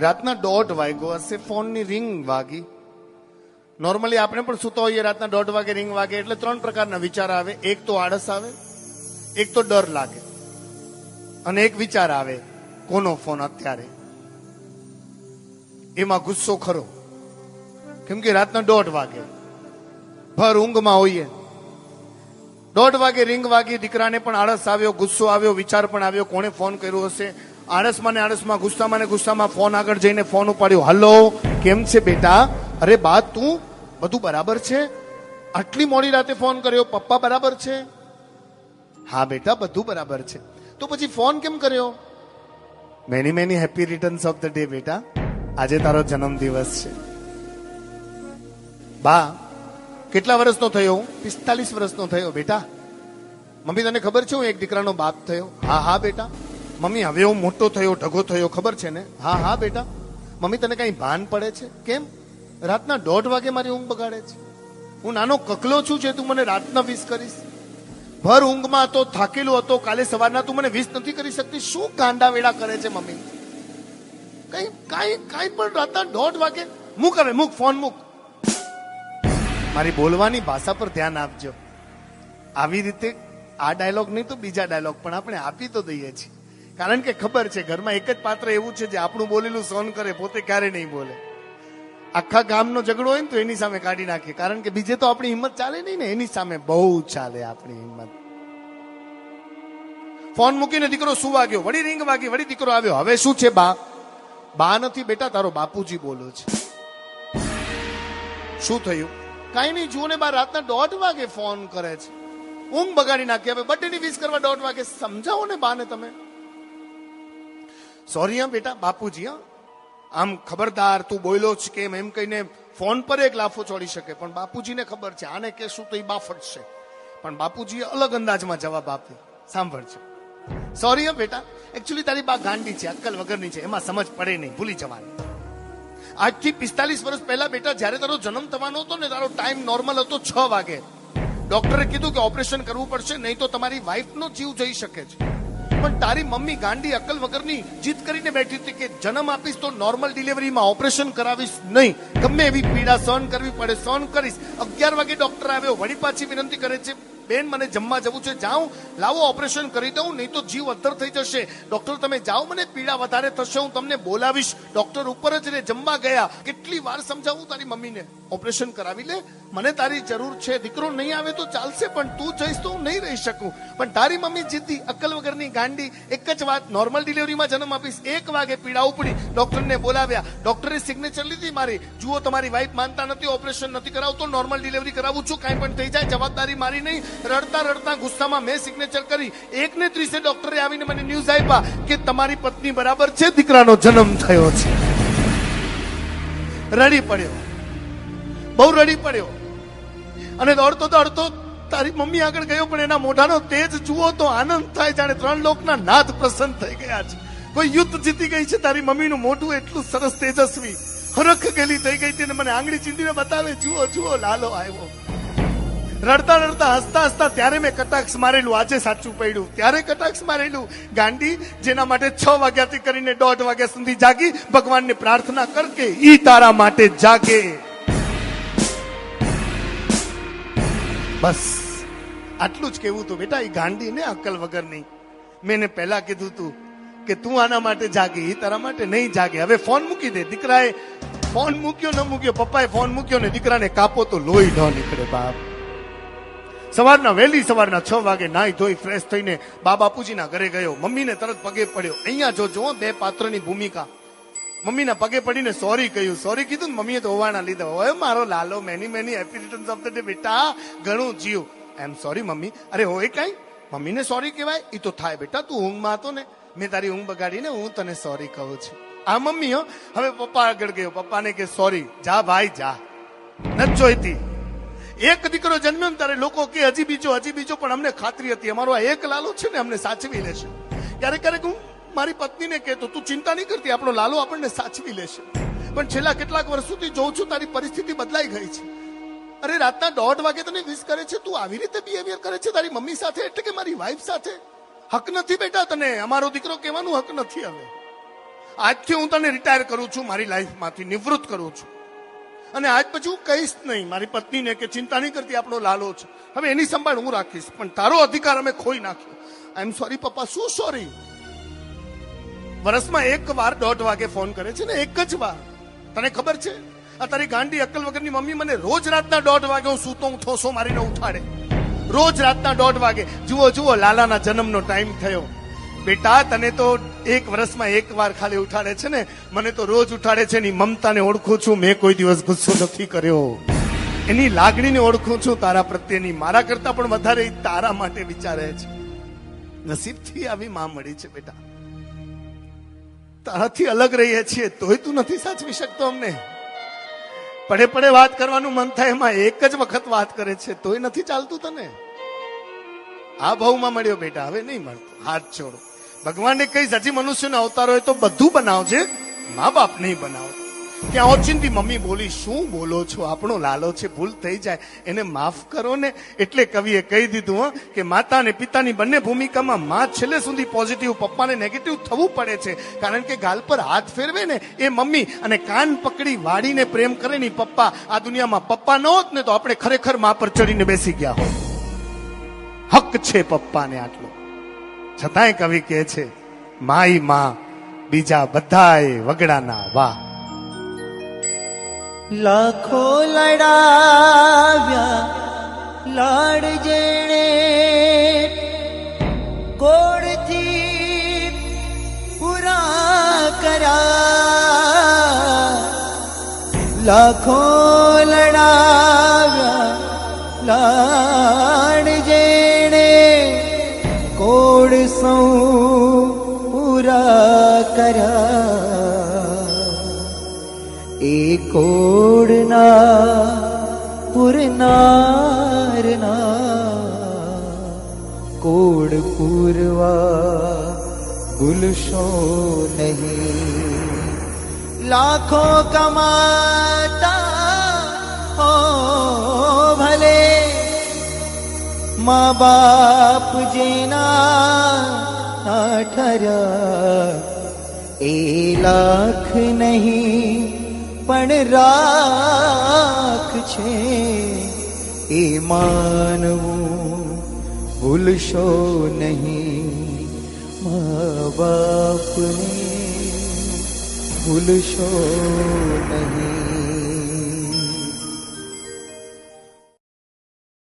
રાતના 1:30 વાગ્યો હશે, ફોનની રિંગ વાગી. નોર્મલી આપણે પણ સૂતા હોઈએ, રાતના 1:30 વાગે રિંગ વાગે એટલે 3 પ્રકારના વિચાર આવે. એક તો આળસ આવે, એક તો ડર લાગે, અને એક વિચાર આવે કોનો ફોન અત્યારે. એમાં ગુસ્સો ખરો, કેમ કે રાતના 1:30 વાગે ભર ઊંઘમાં હોઈએ. 1:30 વાગે રિંગ વાગી, દીકરાને પણ આળસ આવ્યો, ગુસ્સો આવ્યો, વિચાર પણ આવ્યો કોણે ફોન કર્યો હશે. આળસમાં ને આળસમાં, ગુસ્સામાં ને ગુસ્સામાં ફોન આગળ જઈને ફોન ઉપાડ્યો. હલો, કેમ છે બેટા? અરે બા, તું બધું બરાબર છે? આટલી મોડી રાતે ફોન કર્યો, પપ્પા બરાબર છે? હા બેટા, બધું બરાબર છે. તો પછી ફોન કેમ કર્યો? Many many happy returns of the day બેટા, આજે તારો જન્મદિવસ છે. બા, કેટલા વર્ષનો થયો? 45 વર્ષનો થયો બેટા. મમ્મી, તને ખબર છે હું એક દીકરાનો બાપ થયો? હા હા બેટા. મમ્મી, હવે હું મોટો થયો, ઢગો થયો, ખબર છે ને? હા હા બેટા. મમ્મી, તને કઈ ભાન પડે છે? કેમ રાતના 1:30 વાગે મારી ઊંઘ બગાડે છે? હું નાનો કકલો છું જે તું મને રાતના વિશ કરીશ? ભર ઊંઘમાં હતો, થાકેલો હતો, કાલે સવારના તું મને વિશ નથી કરી શકતી? શું કાંડા વેડા કરે છે મમ્મી? કઈ પણ રાતના 1:30 વાગે મૂક, હવે મૂક ફોન, મૂક. મારી બોલવાની ભાષા પર ધ્યાન આપજો. આવી રીતે આ ડાયલોગ નહીં તો બીજા ડાયલોગ પણ આપણે આપી તો દઈએ છીએ, કારણ કે ખબર છે ઘરમાં એક જ પાત્ર એવું છે જે આપણું બોલેલું સહન કરે, પોતે ક્યારે નહીં બોલે. આખા ગામનો ઝઘડો હોય ને તો એની સામે કાઢી નાખીએ, કારણ કે બીજે તો આપણી હિંમત ચાલે નહીં ને, એની સામે બહુ ચાલે આપણી હિંમત. ફોન મૂકીને દીકરો સુવા ગયો, વળી રિંગ વાગી, વળી દીકરો આવ્યો. હવે શું છે બા? બા નથી બેટા, તારો બાપુજી બોલો છે. શું થયું? કઈ નહીં, જુઓ ને બા, રાતના 1:30 વાગે ફોન કરે છે, ઊંઘ બગાડી નાખી. હવે બર્થડે ની વિશ કરવા 1:30 વાગે, સમજાવો ને બા ને તમે. સોરી હા બેટા, બાપુજી હા, આમ ખબરદાર તું બોલ્યો છે કેમ એમ કહીને ફોન પર એક લાફો છોડી શકે, પણ બાપુજીને ખબર છે આને કહેશું તો એ બા ફટશે. પણ બાપુજીએ અલગ અંદાજમાં જવાબ આપ્યો. સાંભળજો. સોરી હા બેટા, એકચ્યુઅલી તારી બા ગાંડી છે, અક્કલ વગરની છે, એમાં સમજ પડે નહીં, ભૂલી જવાની. આજથી 45 વર્ષ પહેલા બેટા, જયારે તારો જન્મ થવાનો હતો ને, તારો ટાઈમ નોર્મલ હતો 6 વાગે. ડોક્ટરે કીધું કે ઓપરેશન કરવું પડશે, નહીં તો તમારી વાઈફનો જીવ જઈ શકે છે. પણ તારી મમ્મી ગાંડી અક્કલ વગરની જીદ કરીને બેઠી હતી કે જન્મ આપીશ તો નોર્મલ ડિલિવરીમાં, ઓપરેશન કરાવીશ નહીં, ગમે એવી પીડા સહન કરવી પડે સહન કરીશ. 11 વાગે ડોક્ટર આવ્યો, વળી પાછી વિનંતી કરે છે, બેન મને જમવા જવું છે, જાઉં, લાવો ઓપરેશન કરી દઉં, નહીં તો જીવ અદ્ધર થઈ જશે. ડોક્ટર તમે જાઓ, મને પીડા વધારે થશે, હું તમને બોલાવીશ. ડોક્ટર ઉપર જ રે, જમવા ગયા. કેટલી વાર સમજાવું તારી મમ્મીને, ઓપરેશન કરાવી લે, મને તારી જરૂર છે, દીકરો નહીં આવે તો ચાલશે, પણ તું જઈશ તો હું નહીં રહી શકું. પણ તારી મમ્મી જીદ્દી, અક્કલ વગરની ગાંડી. એક જ વાત, નોર્મલ ડિલિવરીમાં જન્મ આપીશ. 1 વાગે પીડા ઉપડી, ડોક્ટરને બોલાવ્યા, ડોક્ટરે સિગ્નેચર લીધી મારી, જુઓ તમારી વાઈફ માનતા નથી, ઓપરેશન નથી કરાવતો, નોર્મલ ડિલિવરી કરાવું છું, કાંઈ પણ થઈ જાય જવાબદારી મારી નહીં. રડતા રડતા ગુસ્સામાં મેં સિગ્નેચર કરી. 1:30 ડોક્ટરે આવીને મને ન્યૂઝ આપ્યા કે તમારી પત્ની બરાબર છે, દીકરાનો જન્મ થયો છે. રડી પડ્યો, બહુ રડી પડ્યો, અને દોડતો દોડતો તારી મમ્મી આગળ ગયો. પણ એના મોઢાનો તેજ જુઓ તો આનંદ થાય, જાણે 3 લોકના નાથ પ્રસન્ન થઈ ગયા છે, કોઈ યુદ્ધ જીતી ગઈ છે. તારી મમ્મીનું મોઢું એટલું સરસ તેજસ્વી, હરખ ગેલી થઈ ગઈ હતી, મને આંગળી ચીંધીને બતાવે, જુઓ જુઓ લાલો આવ્યો. રડતા રડતા હસતા હસતા ત્યારે મેં કટાક્ષ મારેલું, આજે સાચું પડ્યું, ત્યારે કટાક્ષ મારેલું. ગાંડી, જેના માટે 6 વાગ્યાથી કરીને 1:30 વાગ્યા સુધી જાગી, ભગવાનને પ્રાર્થના કર કે ઈ તારા માટે જાગે. બસ આટલું જ કેવું હતું બેટા. એ ગાંડી ને અક્કલ વગર નહીં. મેં પહેલા કીધું તું કે તું આના માટે જાગી, એ તારા માટે નહીં જાગે. હવે ફોન મૂકી દે. દીકરાએ ફોન મૂક્યો ન મૂક્યો, પપ્પાએ ફોન મૂક્યો ને દીકરાને કાપો તો લોહી ન નીકળે બાપ. વહેલી સવારના 6 વાગે નાહી ધોઈ ફ્રેશ થઈને બા બાપુજીના ઘરે ગયો. મમ્મીને તરત પગે પડ્યો. અહીંયા જોજો 2 પાત્રની ભૂમિકા. મમ્મીના પગે પડીને સોરી કહ્યું. સોરી કીધું ને મમ્મીએ તો હોવાના લીધા. હોય મારો Lalo, many many happy returns of the day બેટા, ઘણું જીવ. Am sorry mummy. અરે હોય કઈ, મમ્મીને સોરી કહેવાય? એ તો થાય બેટા, તું ઊંઘમાં હતો ને, મેં તારી ઊંઘ બગાડીને હું તને સોરી કહું છું. આ મમ્મી હો. હવે પપ્પા આગળ ગયો, પપ્પાને કે સોરી. જા ભાઈ જા, નથી જોઈતી. એક દીકરો જન્મ્યો ને ત્યારે લોકો કે હજી બીજો, પણ અમને ખાતરી હતી અમારો આ એક લાલો છે ને અમને સાચવી લેશે. ક્યારેક હું મારી પત્નીને કહેતો, તું ચિંતા નહીં કરતી, આપણો લાલો આપણને સાચવી લેશે. પણ છેલ્લા કેટલાક વર્ષોથી જોઉં છું તારી પરિસ્થિતિ બદલાઈ ગઈ છે. અરે રાતના 1:30 વાગે તને વિશ કરે છે, તું આવી રીતે બિહેવિયર કરે છે તારી મમ્મી સાથે, એટલે કે મારી વાઈફ સાથે. હક નથી બેટા તને, અમારો દીકરો કહેવાનું હક નથી. હવે આજથી હું તને રિટાયર કરું છું, મારી લાઈફમાંથી નિવૃત્ત કરું છું, અને આજ પછી હું કહીશ નહીં મારી પત્નીને કે ચિંતા નહીં કરતી, આપણો લાલો છે, હવે એની સંભાળ હું રાખીશ, પણ તારો અધિકાર અમે ખોઈ નાખ્યો. આઈ એમ સોરી પપ્પા. શું સોરી? વર્ષમાં એક વાર 1:30 વાગે ફોન કરે છે ને, એક જ વાર. તને ખબર છે આ તારી ગાંડી અક્કલ વગરની મમ્મી મને રોજ રાતના 1:30 વાગે હું સૂતો હું ઠોસો મારીને ઉઠાડે, રોજ રાતના 1:30 વાગે. જુઓ જુઓ, લાલાના જન્મનો ટાઈમ થયો. બેટા તને તો એક વર્ષમાં એક વાર ખાલી ઉઠાડે છે ને, મને તો રોજ ઉઠાડે છે. એની મમતાને ઓળખું છું, મેં કોઈ દિવસ ગુસ્સો નથી કર્યો. એની લાગણીને ઓળખું છું તારા પ્રત્યેની, મારા કરતા પણ વધારે ઈ તારા માટે વિચારે છે. નસીબથી આવી માં મળી છે બેટા. તારાથી અલગ રહીએ છીએ તોય તું નથી સાચવી શકતો અમને. પડે પડે વાત કરવાનું મન થાય, એમાં એક જ વખત વાત કરે છે તોય નથી ચાલતું તને. આ ભાવમાં મળ્યો બેટા, હવે નહીં મળતો. હાથ છોડો. ભગવાનને કઈ હજી મનુષ્યનો અવતાર હોય તો બધું બનાવજે, મા બાપ નહીં બનાવતો. ત્યાં ઓચિંતી મમ્મી બોલી, શું બોલો છો, આપણો લાલો છે, ભૂલ થઈ જાય, એને માફ કરો ને. એટલે કવિએ કહી દીધું કે માતા અને પિતાની બંને ભૂમિકામાં માં છેલ્લે સુધી પોઝિટિવ, પપ્પાને નેગેટિવ થવું પડે છે. કારણ કે ગાલ પર હાથ ફેરવે ને એ મમ્મી, અને કાન પકડી વાડીને પ્રેમ કરે ને પપ્પા. આ દુનિયામાં પપ્પા ન હોત ને તો આપણે ખરેખર માં પર ચડીને બેસી ગયા હોત. હક છે પપ્પાને આટલો. છતાંય કવિ કહે છે, માઈ માં બીજા બધાય વગડાના વાહ. લાખો લડાવ્યા લાડ જેણે કોડથી પૂરા કર્યા. લાખો લડાવ્યા લાડ જેણે કોડ સૌ પૂરા કર્યા. એ કોડના પુરનારના કોડ પૂરવા ભૂલશો નહીં. લાખો કમાતા હો ભલે, મા બાપ જેના ઠર્યા. એ લાખ નહીં પણ રાખ છે, એ માનવું ભૂલશો નહીં. મા બાપને ભૂલશો નહીં.